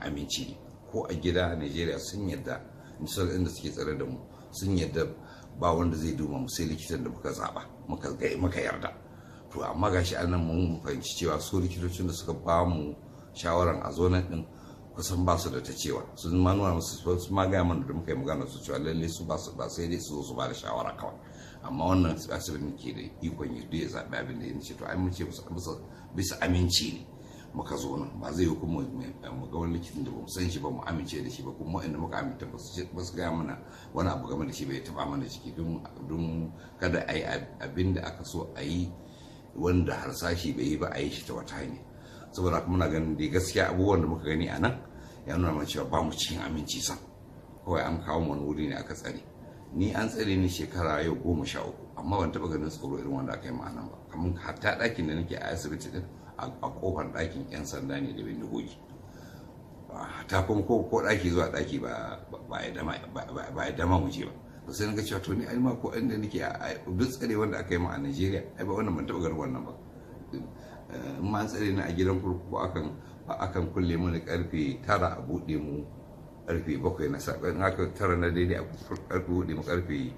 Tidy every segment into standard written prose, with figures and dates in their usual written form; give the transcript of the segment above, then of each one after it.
aminci ne. Ko a gida a Najeriya sun yadda misali inda suke tsare da mu sun yadda ba wanda zai duba mu sai likitan da muka zaba muka yarda. To amma gashi an nan mun fahimci cewa su likitocin da suka ba mu shawaran a zo nan din kusan ba su da ta cewa sun ma nuna musu su ma gaya mana da muka yi magana su cewa lalle su ba sai dai su zo su ba da shawara kawai. Amma wannan asibitin ke da ikon ya zaɓi abin da ya ce to ai mun ce bisa aminci ne muka zo nan, ba zai yi kuma mu ga wani likitin da ba mu san shi ba mu amince da shi ba, kuma inda muka aminta ba su gaya mana wani abu game da shi bai taba mana ciki don kada a yi abin da aka so a yi wanda harsashi bai yi ba a yi shi ta wata hanya. Saboda kuma muna ganin da gaskiya abubuwan da muka gani a nan ya nuna mana cewa ba mu cikin aminci sam, kawai an kawo wani wuri ne aka tsare. Ni an tsare ni shekara yau 13 amma ban taba ganin tsoro irin wanda aka yi ma'anan ba. Kamar hatta ɗakin da nake a asibiti din a kofar ɗakin 'yan sanda ne da bindigogi. Ta kuma ko ɗaki zuwa ɗaki ba ya dama mu je ba. To sai na ga cewa to ni ai ma ko inda nake a duk tsare wanda aka yi ma a Najeriya ai ba wannan ban taɓa ganin wannan ba. In ma an tsare ni a gidan kurkuku akan kulle mu da karfe 9 a buɗe mu karfe 7 na safe. In aka 9 na daidai a buɗe mu karfe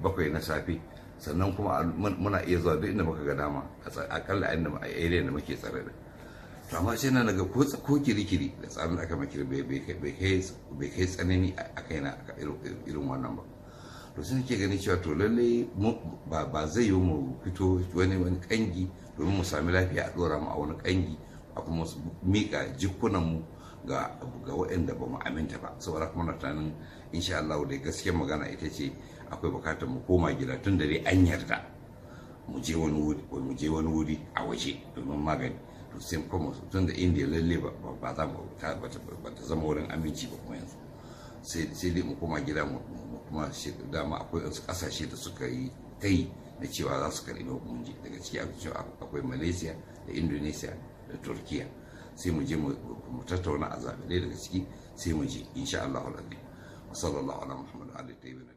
7 na safe. Sannan kuma muna iya zuwa duk inda muka ga dama akalla inda a area da muke tsare da. To amma sai na daga ko kirikiri da tsarin da aka maki bai kai tsanani a kaina irin wannan ba. To sai nake gani cewa to lalle ba zai yi mu fito wani kangi domin mu sami lafiya a dora mu a wani kangi a kuma mika jikunan mu ga waɗanda ba mu aminta ba. Saboda kuma na tunanin insha Allah da gaskiyar magana ita ce akwai bukatar mu koma gida tun da dai an yarda mu je wani wuri a waje domin magani. To sai kuma tun da India lalle ba ta zama wurin aminci ba kuma yanzu sai dai mu koma gida mu kuma dama akwai wasu kasashe da suka yi ta yi na cewa za su karɓi hukunci daga ciki akwai Malaysia da Indonesia da Turkiya. Sai mu je mu tattauna a zaɓe daga ciki sai mu je insha Allah. Sallallahu alaihi wa sallam.